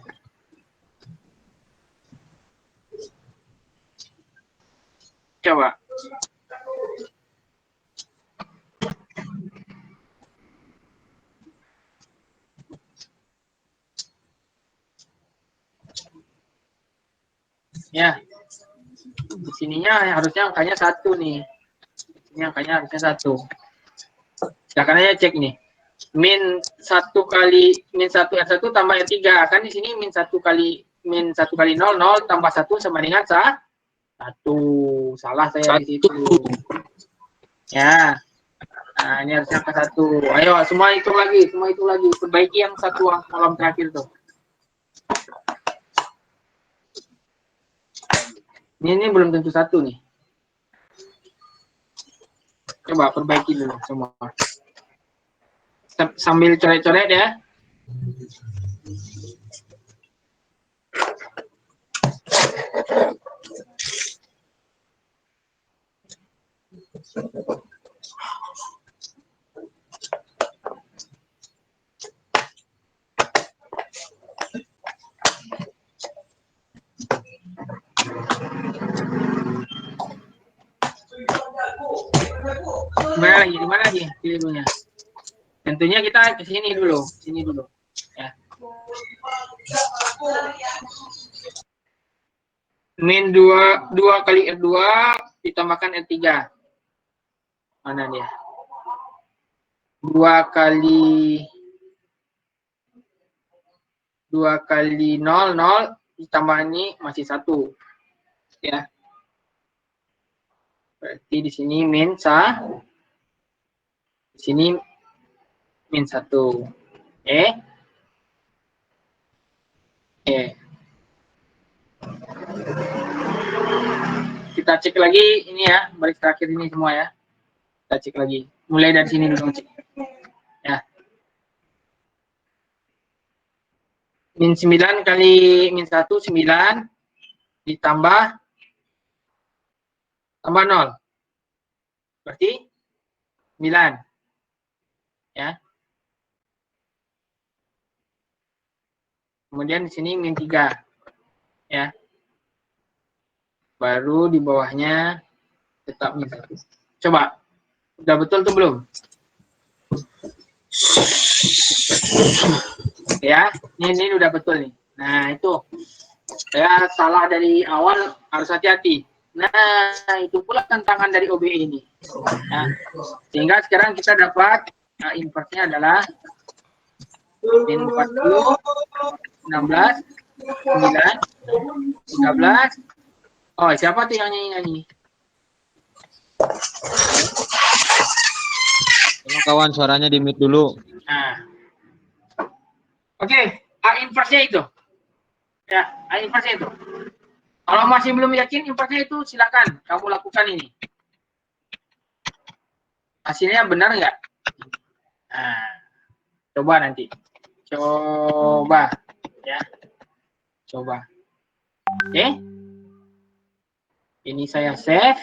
Coba. Ya. Di sininya harusnya angkanya 1 nih. Ini angkanya harusnya 1. Silakan aja cek nih. Min 1 R1 tambah R3. Kan di sini min 1 kali 0 tambah 1 sama dengan 1. Salah saya di situ. Ya. Nah, ini harusnya angka 1. Ayo, semua hitung lagi. Perbaiki yang 1 kolom terakhir tuh. Ini belum tentu 1 nih. Coba perbaiki dulu semua. Sambil coret-coret ya. Di mana lagi kelirunya? Tentunya kita ke sini dulu, ya. Min 2 kali R2 ditambahkan R3. Mana dia? 2 kali 0 ditambah ini masih 1. Ya. Berarti di sini min di sini min 1. Kita cek lagi ini ya, baris terakhir ini semua ya. Kita cek lagi. Mulai dari sini dulu cek. Ya. Min 9 kali min 1 9 ditambah 0. Berarti 9. Ya. Kemudian di sini min 3. Ya. Baru di bawahnya tetap min 1. Coba. Udah betul tuh belum? Ya, ini udah betul nih. Nah, itu. Saya salah dari awal, harus hati-hati. Nah, itu pula tantangan dari OBE ini. Nah, sehingga sekarang kita dapat inverse-nya adalah min 40, 16, 9, 13. Oh, siapa tuh yang nyanyi-nyanyi? Kawan, suaranya di mute dulu. Nah. Oke, A inverse-nya itu. Ya, A inverse-nya itu. Kalau masih belum yakin inverse-nya itu, silakan kamu lakukan ini. Hasilnya benar nggak? Nah, coba nanti. Coba. Ya. Coba. Oke. Ini saya save.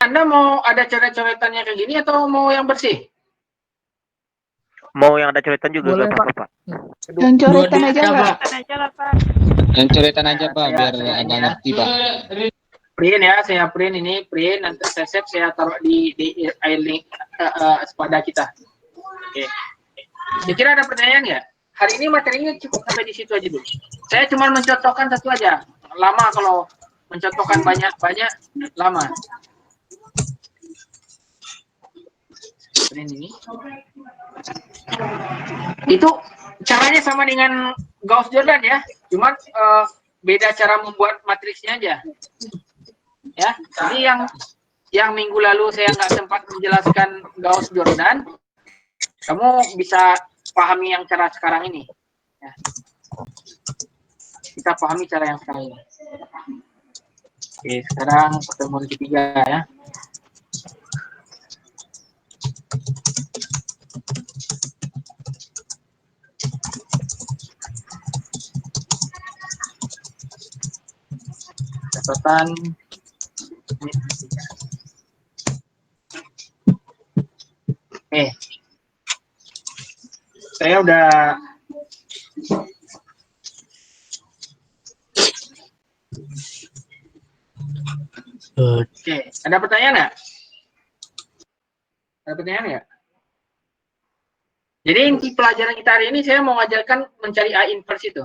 Anda mau ada coret-coretannya kayak gini atau mau yang bersih? Mau yang ada coretan juga Boleh, nggak apa-apa, Pak? Yang coretan aja, Pak. Yang coretan aja, Pak, biar agak ngerti, Pak. Print ya, saya print ini, nanti saya save, saya taruh di air link pada kita. Oke. Kira-kira ada pertanyaan nggak? Hari ini materinya cukup sampai di situ aja dulu. Saya cuma mencontohkan 1 aja. Lama kalau mencontohkan banyak lama. Print ini. Itu caranya sama dengan Gauss Jordan ya, cuman beda cara membuat matriksnya aja. Ya, jadi yang minggu lalu saya nggak sempat menjelaskan Gauss Jordan, kamu bisa pahami yang cara sekarang ini. Ya. Kita pahami cara yang sekarang ini. Oke, sekarang pertemuan ketiga ya. Catatan. Oke. Saya udah Oke, ada pertanyaan nggak? Ada pertanyaan nggak? Jadi inti pelajaran kita hari ini saya mau ngajarkan mencari A inverse itu.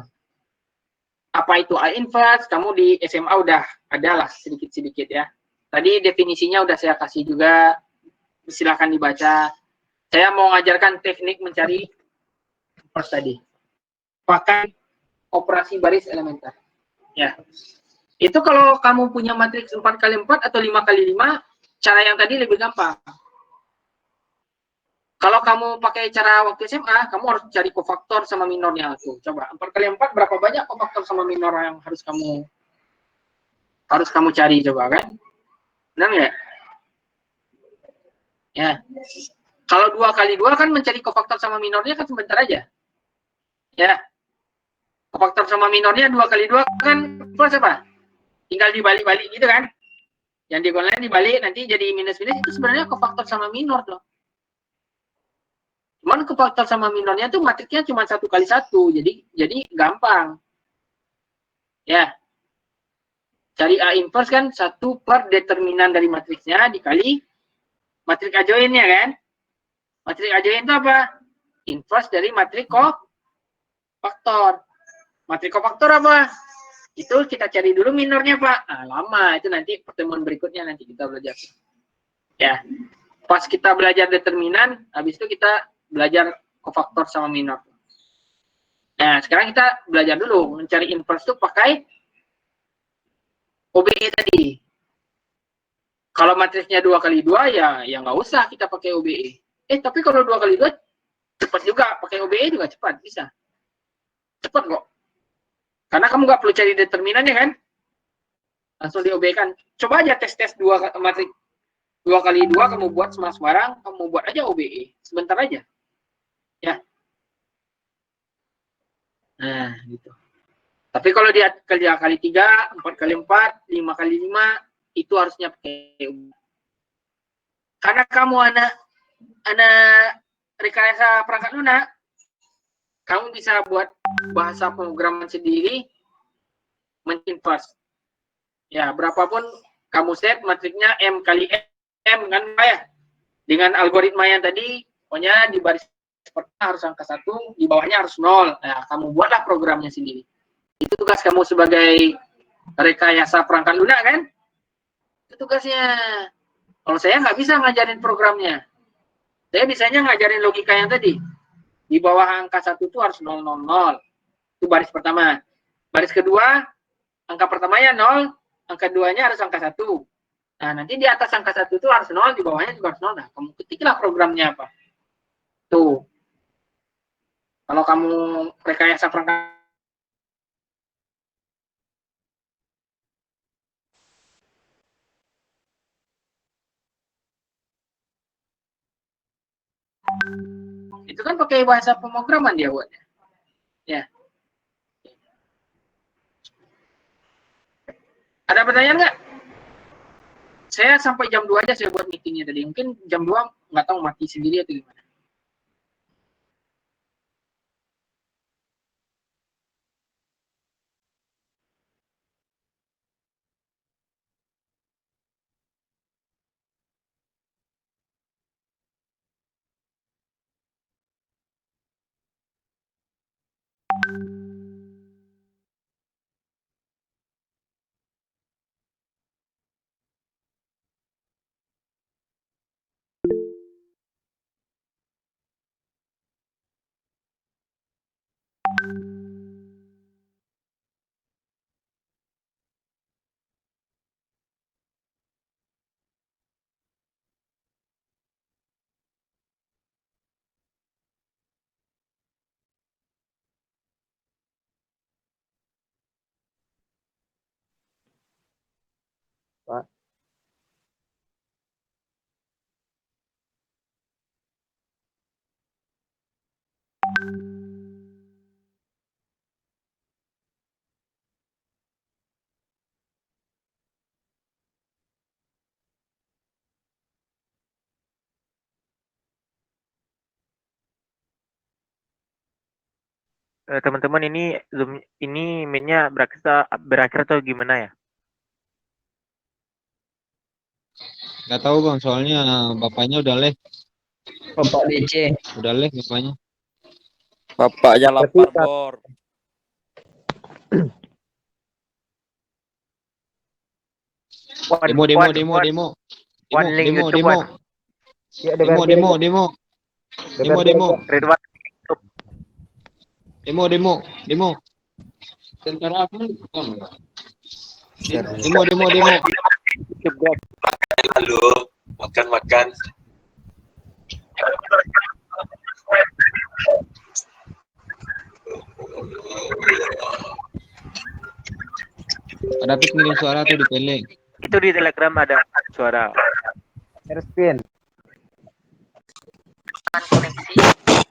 Apa itu A inverse? Kamu di SMA udah ada lah sedikit-sedikit ya. Tadi definisinya udah saya kasih juga. Silahkan dibaca. Saya mau ngajarkan teknik mencari inverse tadi. Pakai operasi baris elementer. Ya. Itu kalau kamu punya matriks 4x4 atau 5x5, cara yang tadi lebih gampang. Kalau kamu pakai cara waktu SMA, kamu harus cari kofaktor sama minornya tuh. Coba 4x4 berapa banyak kofaktor sama minor yang harus kamu cari coba kan? Benar nggak? Ya. Kalau 2x2 kan mencari kofaktor sama minornya kan sebentar aja. Ya. Kofaktor sama minornya 2x2 kan plus apa? Tinggal dibalik-balik gitu kan? Yang diagonalnya dibalik nanti jadi minus-minus itu sebenarnya kofaktor sama minor tuh. Cuman kofaktor sama minornya tuh matriksnya cuma 1x1, jadi gampang. Ya. Cari A inverse kan 1 per determinan dari matriksnya dikali matriks adjoinnya kan. Matriks adjoin itu apa? Inverse dari matriks kofaktor. Matriks kofaktor apa? Itu kita cari dulu minornya, Pak. Nah, lama. Itu nanti pertemuan berikutnya nanti kita belajar. Ya. Pas kita belajar determinan, habis itu kita belajar kofaktor sama minor. Nah, sekarang kita belajar dulu mencari inverse itu pakai OBE tadi. Kalau matriksnya 2x2 ya nggak usah kita pakai OBE. Tapi kalau 2x2 cepat juga, pakai OBE juga cepat, bisa. Cepat kok. Karena kamu nggak perlu cari determinannya kan? Langsung di OBE kan. Coba aja tes-tes matriks 2x2 kamu buat sembarang, kamu buat aja OBE. Sebentar aja. Ya. Nah, gitu. Tapi kalau dia 3x3, 4x4, 5x5, itu harusnya pakai OBE. Karena kamu anak rekayasa perangkat lunak, kamu bisa buat bahasa pemrograman sendiri men-inverse. Ya, berapapun kamu set matriksnya M kali M kan ya. Dengan algoritma yang tadi, pokoknya di baris pertama harus angka 1, di bawahnya harus 0. Nah, kamu buatlah programnya sendiri. Itu tugas kamu sebagai rekayasa perangkat lunak kan? Itu tugasnya. Kalau saya nggak bisa ngajarin programnya. Saya bisanya ngajarin logika yang tadi. Di bawah angka 1 itu harus 0, 0, 0. Itu baris pertama. Baris kedua, angka pertamanya 0, angka keduanya harus angka 1. Nah, nanti di atas angka 1 itu harus 0, di bawahnya juga harus 0. Nah, kamu ketiklah programnya apa. Tuh. Kalau kamu rekayasa perangkat itu kan pakai bahasa pemrograman dia buatnya. Ya. Ada pertanyaan nggak? Saya sampai jam 2 aja saya buat meetingnya tadi. Mungkin jam 2 nggak tahu mati sendiri atau gimana. Teman-teman ini Zoom ini mainnya berakhir atau gimana ya? Nggak tahu bang, soalnya bapaknya udah leh, Bapak DC. bapaknya. Bapaknya lapar bor. Demo. One link YouTube, Wan. Demo. Ridwan. Demo. Tentara apa? Demo. YouTube, Bro. Halo, makan. Ada ngirim suara tuh di Peleng. Itu di Telegram ada suara. Koneksi.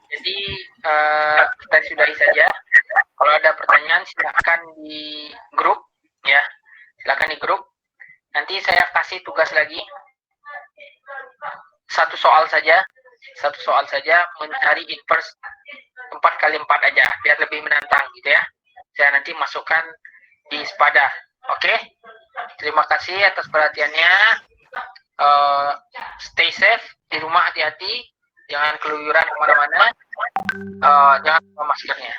Jadi kita sudahi saja. Kalau ada pertanyaan silakan di grup ya. Silakan di grup. Nanti saya kasih tugas lagi. Satu soal saja mencari inverse 4x4 aja biar lebih menantang gitu ya. Saya nanti masukkan di Spada. Oke. Terima kasih atas perhatiannya. Stay safe di rumah, hati-hati, jangan keluyuran kemana-mana, jangan lupa maskernya.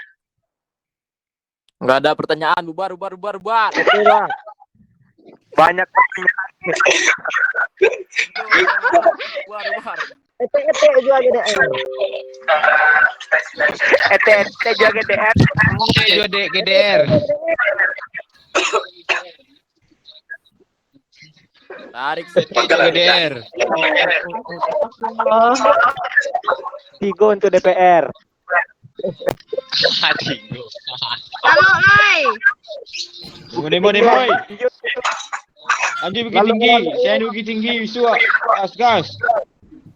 Nggak ada pertanyaan, bubar. Banyak Bubar. ET juga GDR. GDR. Tarik GDR. Tigo untuk DPR. Halo, hai. Demo. Anjing bukit tinggi, saya bukit tinggi, visua, gas.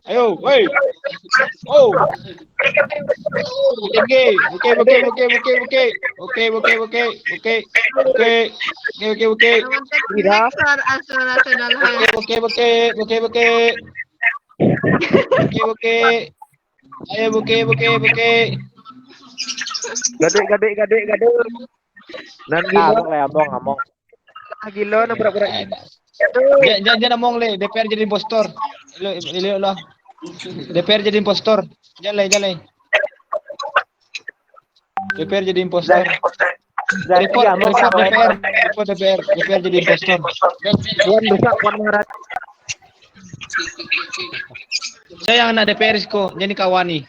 Ayo, woi. Oh. Tinggi. Oke. Ayo, oke. Gade. Nanti ngomong. Gilo na pura-pura. Jangan ngomong le, DPR jadi impostor. Lo. DPR jadi impostor. Jalan. DPR jadi impostor. Report DPR jadi impostor. Wan Marat. Saya yang anak DPR kok, jadi kawani.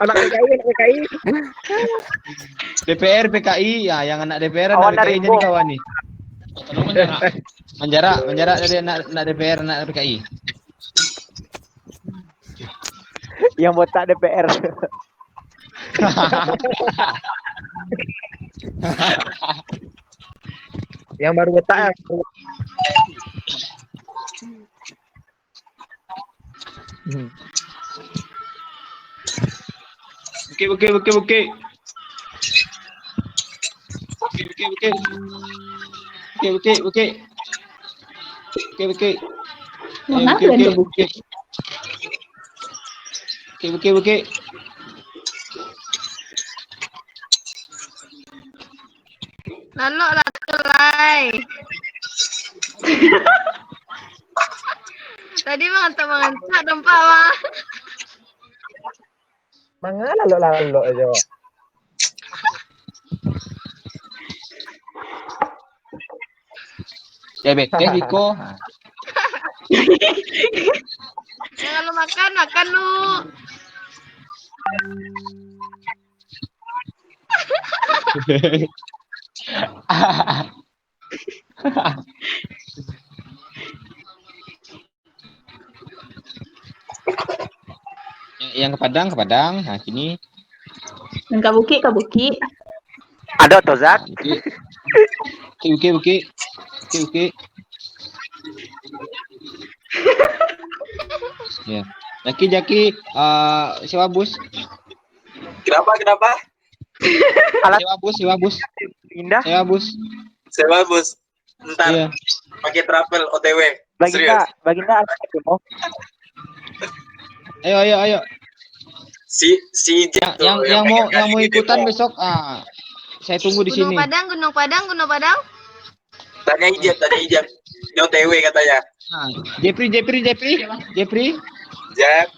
Anak PKI. DPR PKI ya, yang anak DPR Kawan anak dari PKI jadi kawani. Menjara dari anak DPR anak PKI. Yang botak DPR. Yang baru botak. Oke. Lalu lah selai. Tadi mengantuk dong Pak Wah. Mangala lo aja. Ya bete Iko. Jangan lu makan lu. Yang ke Padang. Nah, sini. Yang kabuki. Ada toh Zak? Oke. Ya. Jaki, sewa bus. Kenapa? Sewa bus. Indah. Sewa bus. Ntar Iya. pakai travel OTW. Baginda anak demo. Ayo. Si Ijek tuh Yang mau pengen kali ikutan demo. besok, saya tunggu di Gunung sini. Padang. Tanya Ijek. Dia OTW katanya. Jepri. Jak,